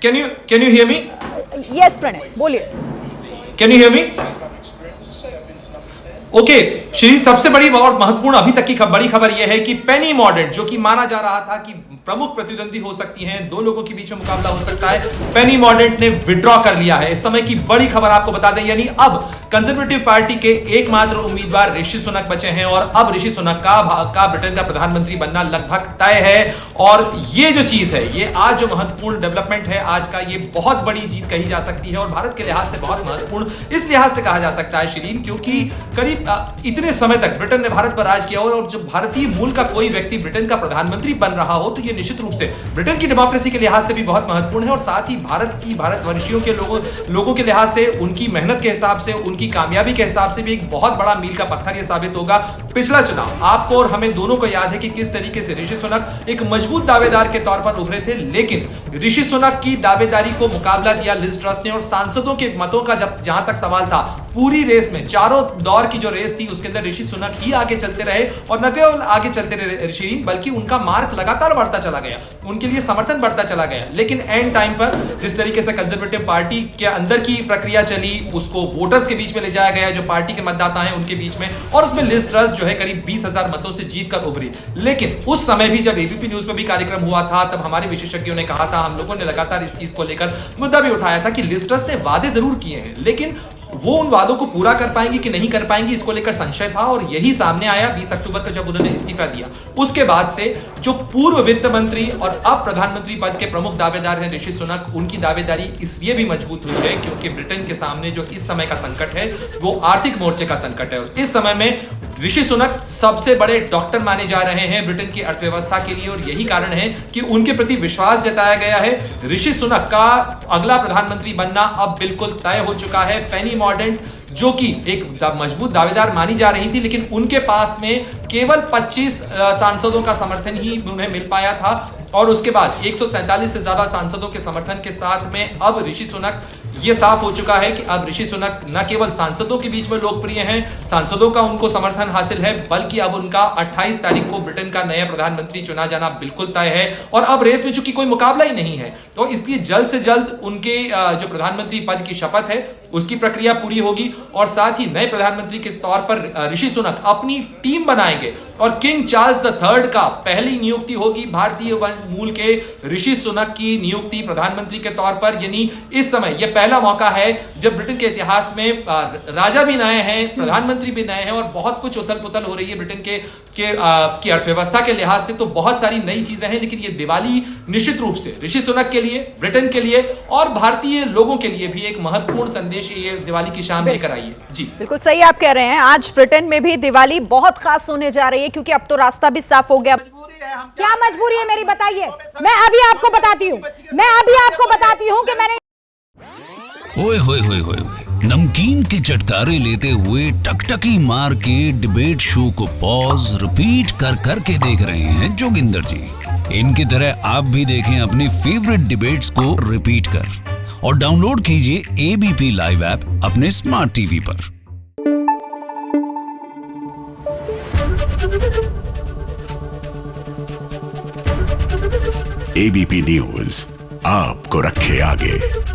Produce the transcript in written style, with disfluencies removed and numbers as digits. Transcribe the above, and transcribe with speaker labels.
Speaker 1: Can you hear me?
Speaker 2: Yes, Pranay, बोलिए.
Speaker 1: Can you hear me? Okay Sreejith, सबसे बड़ी और महत्वपूर्ण अभी तक की बड़ी खबर यह है कि पेनी मॉर्डेंट, जो कि माना जा रहा था कि प्रमुख प्रतिद्वंदी हो सकती हैं, दो लोगों के बीच में मुकाबला हो सकता है, पेनी मॉर्डेंट ने विड्रॉ कर लिया है. इस समय की बड़ी खबर आपको बता दें, यानी अब कंजर्वेटिव पार्टी के एकमात्र उम्मीदवार ऋषि सुनक बचे हैं और अब ऋषि सुनक का ब्रिटेन का प्रधानमंत्री बनना लगभग तय है. और ये जो चीज है, ये आज जो महत्वपूर्ण डेवलपमेंट है आज का, ये बहुत बड़ी जीत कही जा सकती है और भारत के लिहाज से बहुत महत्वपूर्ण इस लिहाज से कहा जा सकता है शिरीन, क्योंकि करीब इतने समय तक ब्रिटेन ने भारत पर राज किया और जब भारतीय मूल का कोई व्यक्ति ब्रिटेन का प्रधानमंत्री बन रहा हो तो यह निश्चित रूप से ब्रिटेन की डेमोक्रेसी के लिहाज से भी बहुत महत्वपूर्ण है और साथ ही भारतवंशियों के लोगों के लिहाज से, उनकी मेहनत के हिसाब से, उनकी कामयाबी के हिसाब से भी एक बहुत बड़ा मील का पत्थर यह साबित होगा. पिछला चुनाव आपको और हमें दोनों को याद है कि किस तरीके से ऋषि सुनक एक मजबूत दावेदार के तौर पर उभरे थे, लेकिन ऋषि सुनक की दावेदारी को मुकाबला दिया लिज ट्रस ने और सांसदों के मतों का जहां तक सवाल था, पूरी रेस में चारों दौर की जो रेस थी उसके अंदर ऋषि सुनक ही आगे चलते रहे और न केवल आगे चलते रहे ऋषि, बल्कि उनका मार्क लगातार बढ़ता चला गया, उनके लिए समर्थन बढ़ता चला गया. लेकिन एंड टाइम पर जिस तरीके से कंजर्वेटिव पार्टी के अंदर की प्रक्रिया चली, उसको वोटर्स के बीच में ले जाया गया, जो पार्टी के मतदाता हैं उनके बीच में, और उसमें लिज ट्रस जो है करीब 20,000 मतों से जीतकर उभरी. लेकिन उस समय भी जब एबीपी न्यूज में भी कार्यक्रम हुआ था, तब हमारे विशेषज्ञों ने कहा था, हम लोगों ने लगातार इस चीज को लेकर मुद्दा भी उठाया था कि लिज ट्रस ने वादे जरूर किए हैं, लेकिन वो उन वादों को पूरा कर पाएंगी कि नहीं कर पाएंगी, इसको लेकर संशय था. और यही सामने आया 20 अक्टूबर को जब उन्होंने इस्तीफा दिया. उसके बाद से जो पूर्व वित्त मंत्री और अब प्रधानमंत्री पद के प्रमुख दावेदार हैं ऋषि सुनक, उनकी दावेदारी इसलिए भी मजबूत हुई है क्योंकि ब्रिटेन के सामने जो इस समय का संकट है वो आर्थिक मोर्चे का संकट है और इस समय में ऋषि सुनक सबसे बड़े डॉक्टर माने जा रहे हैं ब्रिटेन की अर्थव्यवस्था के लिए और यही कारण है कि उनके प्रति विश्वास जताया गया है. ऋषि सुनक का अगला प्रधानमंत्री बनना अब बिल्कुल तय हो चुका है. पेनी मॉर्डेंट, जो कि एक मजबूत दावेदार मानी जा रही थी, लेकिन उनके पास में केवल 25 सांसदों का समर्थन ही उन्हें मिल पाया था और उसके बाद 147 से ज्यादा सांसदों के समर्थन के साथ में अब ऋषि सुनक, ये साफ हो चुका है कि अब ऋषि सुनक न केवल सांसदों के बीच में लोकप्रिय हैं, सांसदों का उनको समर्थन हासिल है, बल्कि अब उनका 28 तारीख को ब्रिटेन का नया प्रधानमंत्री चुना जाना बिल्कुल तय है. और अब रेस में चूंकि कोई मुकाबला ही नहीं है तो इसलिए जल्द से जल्द उनके जो प्रधानमंत्री पद की शपथ है उसकी प्रक्रिया पूरी होगी और साथ ही नए प्रधानमंत्री के तौर पर ऋषि सुनक अपनी टीम बनाएंगे और किंग चार्ल्स III का पहली नियुक्ति होगी भारतीय मूल के ऋषि सुनक की नियुक्ति प्रधानमंत्री के तौर पर. यानी इस समय यह पहला मौका है जब ब्रिटेन के इतिहास में राजा भी नए हैं, प्रधानमंत्री भी नए हैं और बहुत कुछ उथल पुथल हो रही है ब्रिटेन की अर्थव्यवस्था के लिहाज से. तो बहुत सारी नई चीजें हैं, लेकिन ये दिवाली निश्चित रूप से ऋषि सुनक के लिए, ब्रिटेन के लिए और भारतीय लोगों के लिए भी एक महत्वपूर्ण संदेश ये दिवाली की शाम लेकर आई है. जी
Speaker 2: बिल्कुल सही आप कह रहे हैं. आज ब्रिटेन में भी दिवाली बहुत खास होने जा रही है क्योंकि अब तो रास्ता भी साफ हो गया. क्या मजबूरी है मेरी, बताइए. मैं अभी आपको बताती हूँ कि मैंने
Speaker 3: ओए होए होए होए नमकीन के चटकारे लेते हुए टकटकी मार के डिबेट शो को पॉज रिपीट कर करके देख रहे हैं जोगिंदर जी. इनकी तरह आप भी देखें अपनी फेवरेट डिबेट्स को रिपीट कर और डाउनलोड कीजिए एबीपी लाइव ऐप अपने स्मार्ट टीवी पर.
Speaker 4: एबीपी न्यूज आपको रखे आगे.